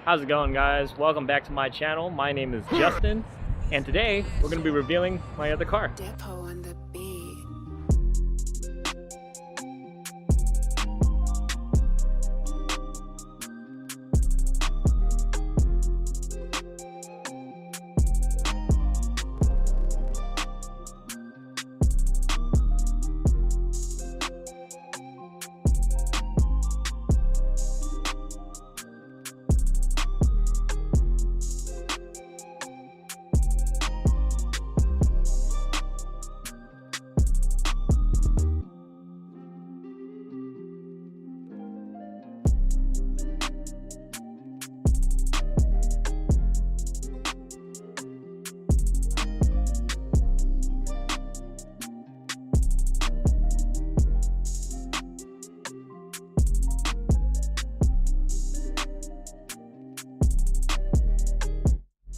How's it going, guys? Welcome back to my channel. My name is Justin, and today we're going to be revealing my other car. Depo on the beat.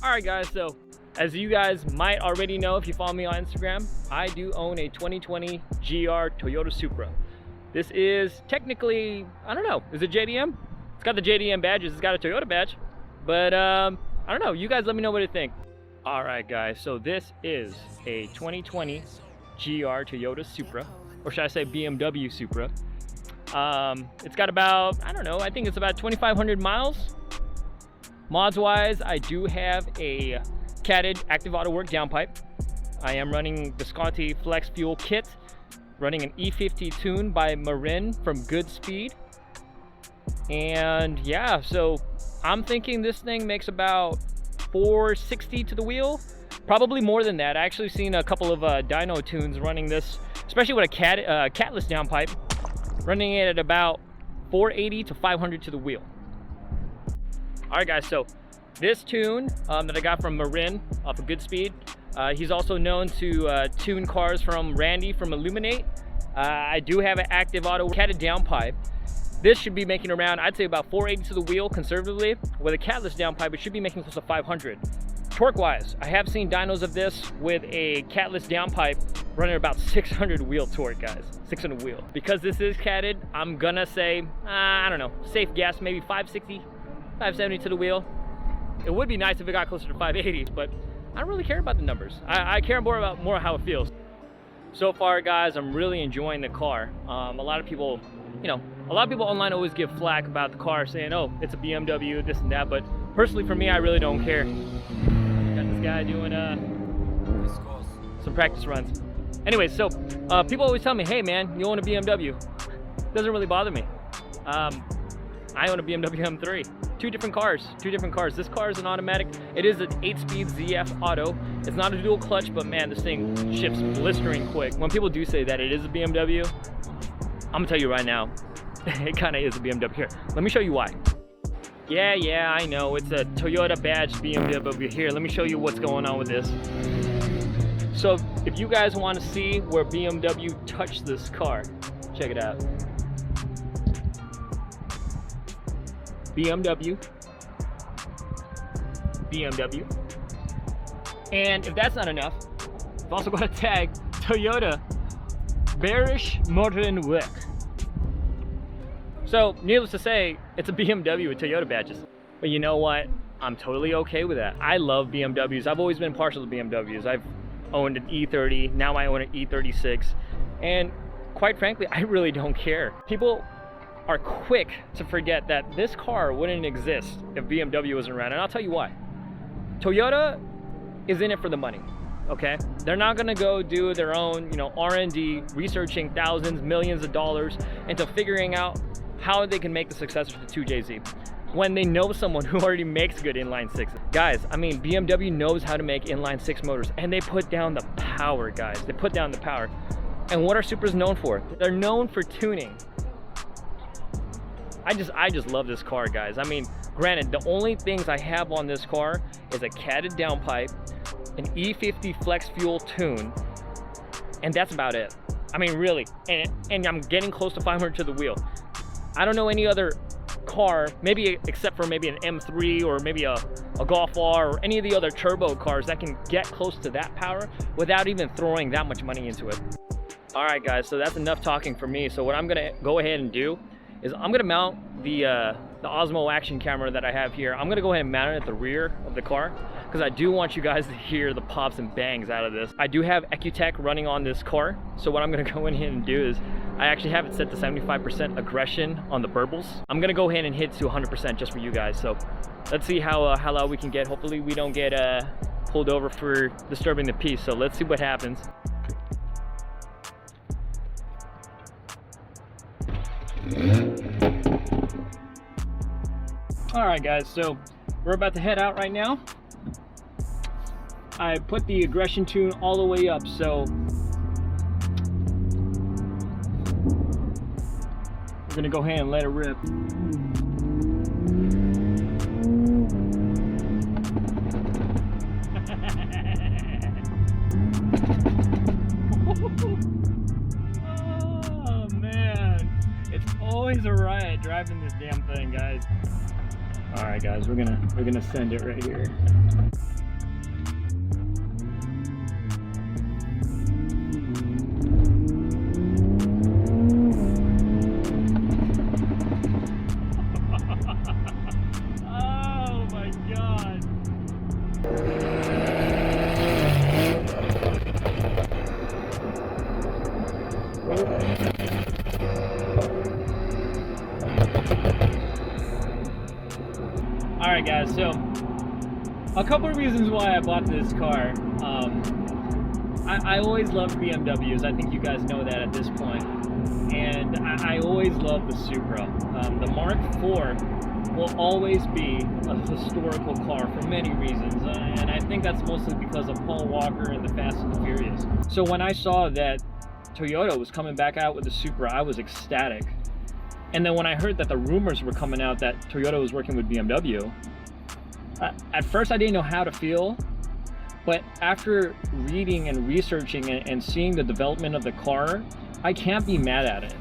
Alright guys, so as you guys might already know if you follow me on Instagram, I do own a 2020 GR Toyota Supra. This is technically, I don't know, is it JDM? It's got the JDM badges, it's got a Toyota badge, but I don't know, you guys let me know what you think. Alright guys, so this is a 2020 GR Toyota Supra, or should I say BMW Supra. It's got about, I don't know, I think it's about 2,500 miles. Mods wise, I do have a catted active auto work downpipe. I am running Visconti Flex Fuel kit, running an E50 tune by Marin from Good Speed. And yeah, so I'm thinking this thing makes about 460 to the wheel, probably more than that. I actually seen a couple of dyno tunes running this, especially with a catless downpipe, running it at about 480 to 500 to the wheel. Alright guys, so this tune that I got from Marin off of Good Speed, he's also known to tune cars from Randy from Illuminate. I do have an active auto catted downpipe. This should be making around, I'd say about 480 to the wheel conservatively. With a catless downpipe, it should be making close to 500. Torque wise, I have seen dynos of this with a catless downpipe running about 600 wheel torque, guys. 600 wheel. Because this is catted, I'm gonna say, I don't know, safe guess, maybe 560. 570 to the wheel. It would be nice if it got closer to 580, but I don't really care about the numbers. I care more about how it feels. So far, guys, I'm really enjoying the car. A lot of people, a lot of people online always give flack about the car, saying, "Oh, it's a BMW, this and that." But personally, for me, I really don't care. Got this guy doing some practice runs. Anyway, so people always tell me, "Hey, man, you own a BMW." Doesn't really bother me. I own a BMW M3. Two different cars. This car is an automatic. It is an 8-speed ZF auto. It's not a dual clutch, but man, this thing shifts blistering quick. When people do say that it is a BMW, I'm gonna tell you right now, it kind of is a BMW. Here, let me show you why. Yeah, I know, it's a Toyota badge BMW. Here, let me show you what's going on with this. So, if you guys want to see where BMW touched this car, check it out. BMW, and if that's not enough, I've also got a tag, Toyota Bearish Modern Work. So, needless to say, it's a BMW with Toyota badges. But you know what? I'm totally okay with that. I love BMWs. I've always been partial to BMWs. I've owned an E30, now I own an E36, and quite frankly, I really don't care. People are quick to forget that this car wouldn't exist if BMW wasn't around, and I'll tell you why. Toyota is in it for the money, okay? They're not gonna go do their own, R&D, researching thousands, millions of dollars into figuring out how they can make the successor to 2JZ when they know someone who already makes good inline sixes. Guys, I mean, BMW knows how to make inline six motors, and they put down the power, guys. They put down the power. And what are Supras known for? They're known for tuning. I just love this car, guys. I mean, granted, the only things I have on this car is a catted downpipe, an E50 Flex Fuel tune, and that's about it. I mean, really, and I'm getting close to 500 to the wheel. I don't know any other car, maybe except for maybe an M3 or maybe a Golf R or any of the other turbo cars that can get close to that power without even throwing that much money into it. All right guys, so that's enough talking for me. So what I'm gonna go ahead and do is I'm gonna mount the the Osmo action camera that I have here, I'm gonna go ahead and mount it at the rear of the car because I do want you guys to hear the pops and bangs out of this. I do have EcuTech running on this car, so what I'm gonna go in here and do is I actually have it set to 75% aggression on the burbles. I'm gonna go ahead and hit to 100% just for you guys. So let's see how loud we can get. Hopefully we don't get pulled over for disturbing the peace. So let's see what happens. All right, guys, so we're about to head out right now. I put the aggression tune all the way up, so we're gonna go ahead and let it rip. Oh man, it's always a riot driving this damn thing, guys. All right, guys, we're gonna send it right here. Oh my God. All right, guys, so a couple of reasons why I bought this car. I always loved BMWs. I think you guys know that at this point. And I always loved the Supra. The Mark IV will always be a historical car for many reasons. And I think that's mostly because of Paul Walker and the Fast and the Furious. So when I saw that Toyota was coming back out with the Supra, I was ecstatic. And then when I heard that the rumors were coming out that Toyota was working with BMW, at first I didn't know how to feel, but after reading and researching and seeing the development of the car, I can't be mad at it.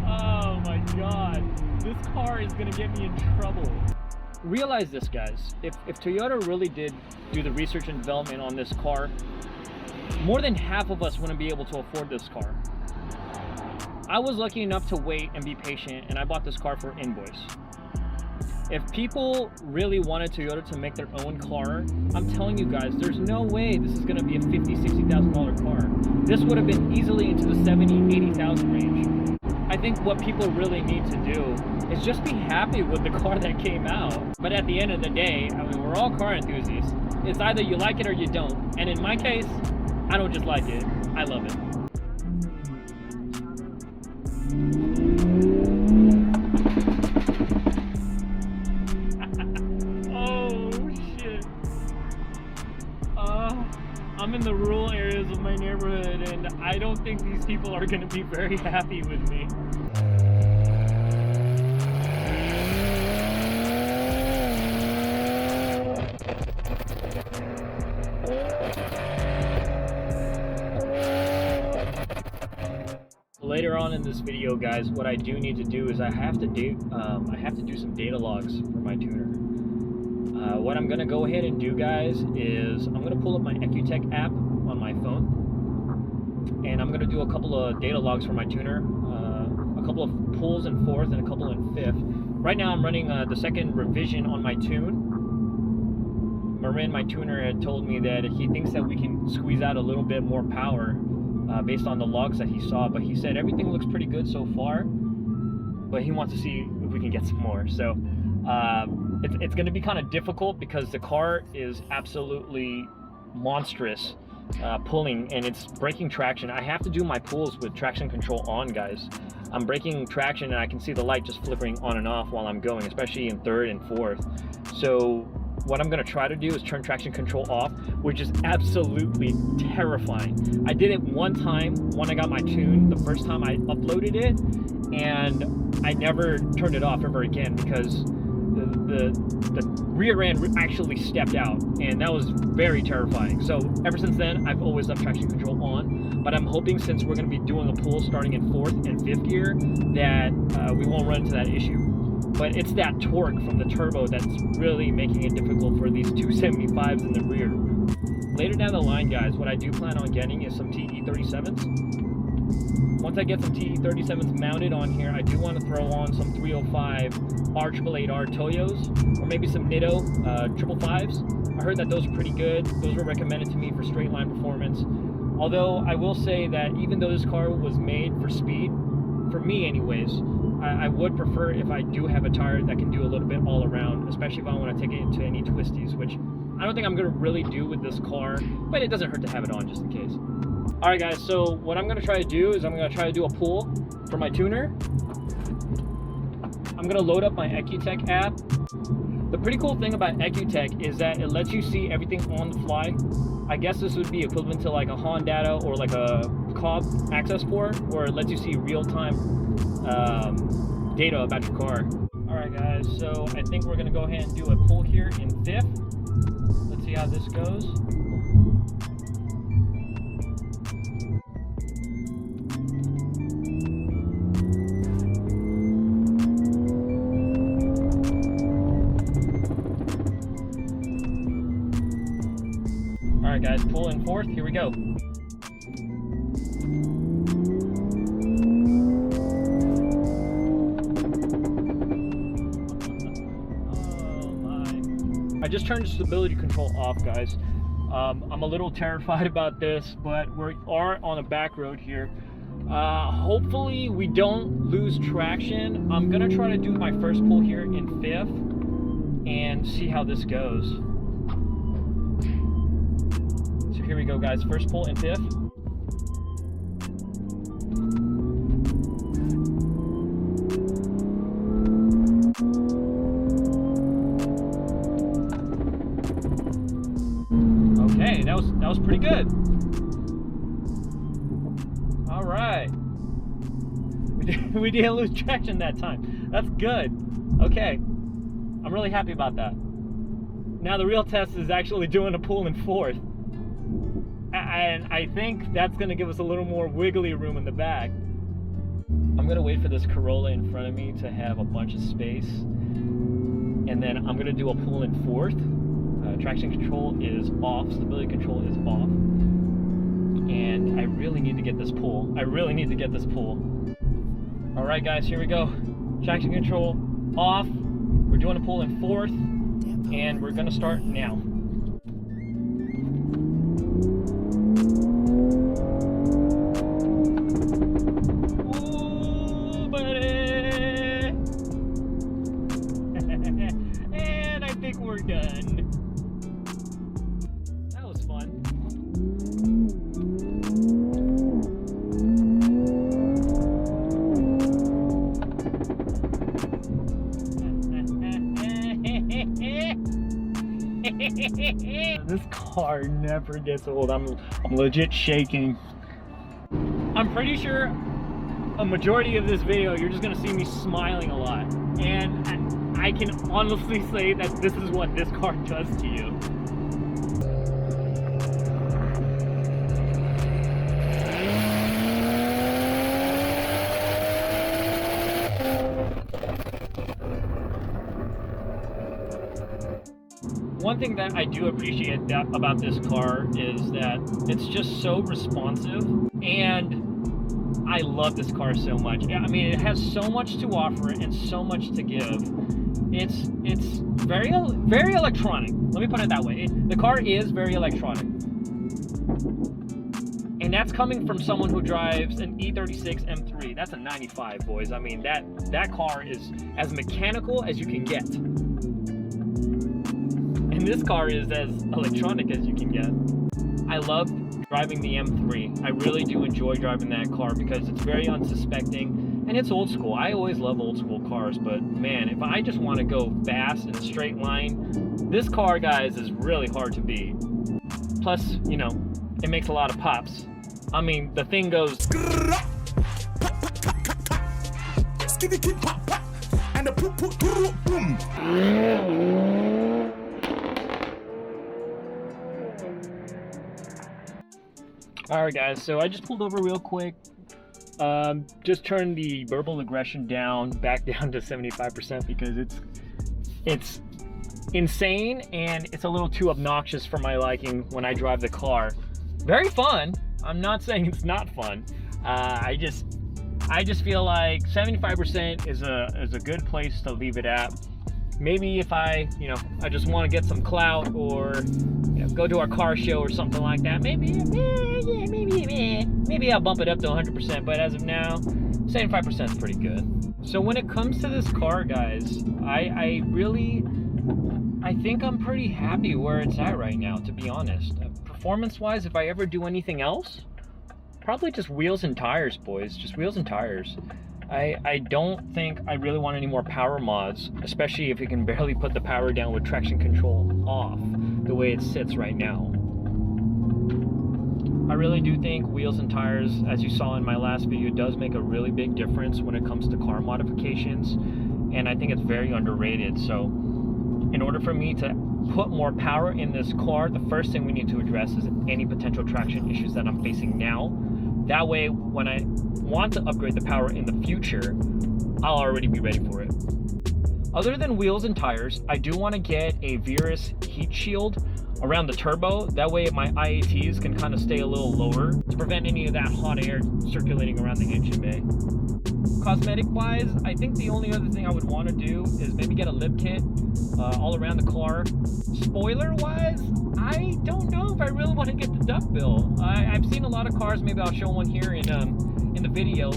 Oh my God, this car is gonna get me in trouble. Realize this, guys, if Toyota really did do the research and development on this car, more than half of us wouldn't be able to afford this car. I was lucky enough to wait and be patient, and I bought this car for invoice. If people really wanted Toyota to make their own car, I'm telling you guys, there's no way this is going to be a $50,000, $60,000 car. This would have been easily into the $70,000, $80,000 range. I think what people really need to do is just be happy with the car that came out. But at the end of the day, I mean, we're all car enthusiasts. It's either you like it or you don't. And in my case, I don't just like it, I love it. Oh shit. I'm in the rural areas of my neighborhood and I don't think these people are gonna be very happy with me. Later on in this video, guys, what I do need to do is I have to do some data logs for my tuner. What I'm gonna go ahead and do, guys, is I'm gonna pull up my EcuTech app on my phone, and I'm gonna do a couple of data logs for my tuner, a couple of pulls in fourth and a couple in fifth. Right now, I'm running the second revision on my tune. Marin, my tuner, had told me that he thinks that we can squeeze out a little bit more power based on the logs that he saw, but he said everything looks pretty good so far, but he wants to see if we can get some more. So it's going to be kind of difficult because the car is absolutely monstrous pulling, and it's breaking traction. I have to do my pulls with traction control on, guys. I'm breaking traction and I can see the light just flickering on and off while I'm going, especially in third and fourth. So what I'm going to try to do is turn traction control off, which is absolutely terrifying. I did it one time when I got my tune, the first time I uploaded it, and I never turned it off ever again because the rear end actually stepped out, and that was very terrifying. So ever since then, I've always left traction control on, but I'm hoping since we're going to be doing a pull starting in fourth and fifth gear that we won't run into that issue. But it's that torque from the turbo that's really making it difficult for these 275s in the rear. Later down the line, guys, what I do plan on getting is some TE37s. once I get some TE37s mounted on here, I do want to throw on some 305 R888R Toyos, or maybe some Nitto 555s. I heard that those are pretty good. Those were recommended to me for straight line performance. Although I will say that even though this car was made for speed, for me anyways, I would prefer if I do have a tire that can do a little bit all around, especially if I want to take it into any twisties, which I don't think I'm going to really do with this car, but it doesn't hurt to have it on just in case. Alright guys, so what I'm going to try to do is I'm going to try to do a pull for my tuner. I'm going to load up my EcuTech app. The pretty cool thing about EcuTech is that it lets you see everything on the fly. I guess this would be equivalent to like a Honda or like a Cobb access port, where it lets you see real-time data about your car. Alright guys, so I think we're going to go ahead and do a pull here in 5th. Let's see how this goes. Alright guys, pull in 4th, here we go. I just turned the stability control off, guys. I'm a little terrified about this, but we are on a back road here. Hopefully we don't lose traction. I'm gonna try to do my first pull here in 5th and see how this goes. So here we go, guys. First pull in 5th. Okay, that was pretty good. All right, we didn't lose traction that time. That's good. Okay, I'm really happy about that. Now the real test is actually doing a pull in 4th, and I think that's going to give us a little more wiggly room in the back. I'm going to wait for this Corolla in front of me to have a bunch of space, and then I'm going to do a pull in 4th. Traction control is off, stability control is off, and I really need to get this pull. All right, guys, here we go. Traction control off. We're doing a pull in 4th, and we're gonna start now. Ooh, buddy! And I think we're done. This car never gets old. I'm legit shaking. I'm pretty sure a majority of this video you're just gonna see me smiling a lot, and I can honestly say that this is what this car does to you. One thing that I do appreciate about this car is that it's just so responsive, and I love this car so much. I mean, it has so much to offer and so much to give. It's very electronic. Let me put it that way. The car is very electronic, and that's coming from someone who drives an E36 M3. That's a 95, boys. I mean, that car is as mechanical as you can get. And this car is as electronic as you can get. I love driving the M3. I really do enjoy driving that car because it's very unsuspecting and it's old school. I always love old school cars, but man, if I just want to go fast in a straight line, this car, guys, is really hard to beat. Plus, you know, it makes a lot of pops. I mean, the thing goes... Alright guys, so I just pulled over real quick, just turned the verbal aggression back down to 75% because it's insane and it's a little too obnoxious for my liking when I drive the car. Very fun, I'm not saying it's not fun, I just feel like 75% is a good place to leave it at. Maybe if I just want to get some clout or go to a car show or something like that, maybe I'll bump it up to 100%. But as of now, 75% is pretty good. So when it comes to this car, guys, I think I'm pretty happy where it's at right now, to be honest. Performance-wise, if I ever do anything else, probably just wheels and tires, boys. Just wheels and tires. I don't think I really want any more power mods, especially if you can barely put the power down with traction control off the way it sits right now. I really do think wheels and tires, as you saw in my last video, does make a really big difference when it comes to car modifications, and I think it's very underrated. So in order for me to put more power in this car, the first thing we need to address is any potential traction issues that I'm facing now. That way, when I want to upgrade the power in the future, I'll already be ready for it. Other than wheels and tires, I do want to get a Virus heat shield around the turbo. That way my IATs can kind of stay a little lower to prevent any of that hot air circulating around the engine bay. Cosmetic wise, I think the only other thing I would want to do is maybe get a lip kit all around the car. Spoiler wise, I don't know if I really want to get the duckbill. I've seen a lot of cars, maybe I'll show one here in the video.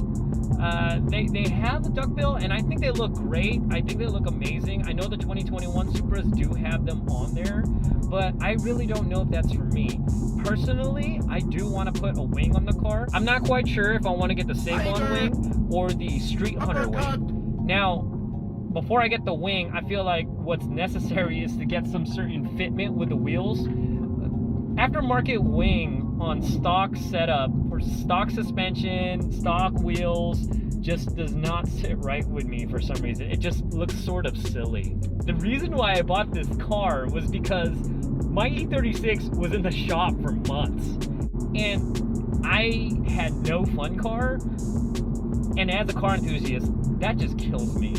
They have the duckbill and I think they look great. I think they look amazing. I know the 2021 Supras do have them on there, but I really don't know if that's for me. Personally, I do want to put a wing on the car. I'm not quite sure if I want to get the Sablon wing or the Street Hunter wing. Now, before I get the wing, I feel like what's necessary is to get some certain fitment with the wheels. Aftermarket wing on stock setup or stock suspension, stock wheels, just does not sit right with me for some reason. It just looks sort of silly. The reason why I bought this car was because my E36 was in the shop for months and I had no fun car, and as a car enthusiast, that just kills me.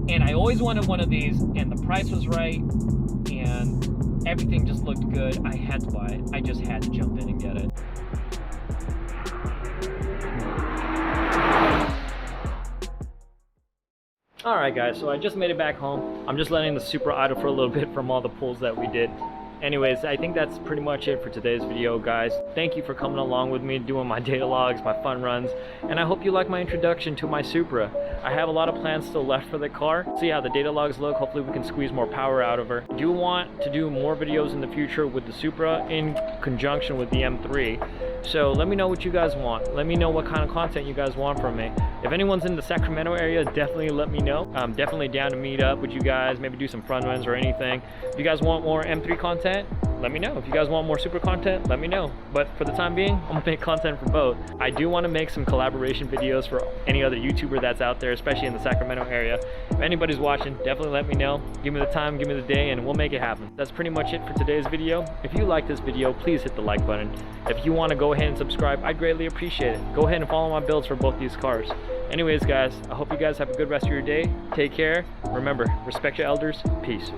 And I always wanted one of these, and the price was right and everything just looked good. I had to buy it. I just had to jump in and get it. Alright guys, so I just made it back home. I'm just letting the Supra idle for a little bit from all the pulls that we did. Anyways, I think that's pretty much it for today's video, guys. Thank you for coming along with me, doing my data logs, my fun runs, and I hope you like my introduction to my Supra. I have a lot of plans still left for the car. See how the data logs look. Hopefully we can squeeze more power out of her. I do want to do more videos in the future with the Supra in conjunction with the M3. So let me know what you guys want. Let me know what kind of content you guys want from me. If anyone's in the Sacramento area, definitely let me know. I'm definitely down to meet up with you guys, maybe do some fun runs or anything. If you guys want more M3 content, let me know. If you guys want more Supra content, let me know. But for the time being, I'm gonna make content for both. I do want to make some collaboration videos for any other YouTuber that's out there, especially in the Sacramento area. If anybody's watching, definitely let me know. Give me the time, give me the day, and we'll make it happen. That's pretty much it for today's video. If you like this video, please hit the like button. If you want to go ahead and subscribe, I'd greatly appreciate it. Go ahead and follow my builds for both these cars. Anyways, guys, I hope you guys have a good rest of your day. Take care. Remember, respect your elders. Peace.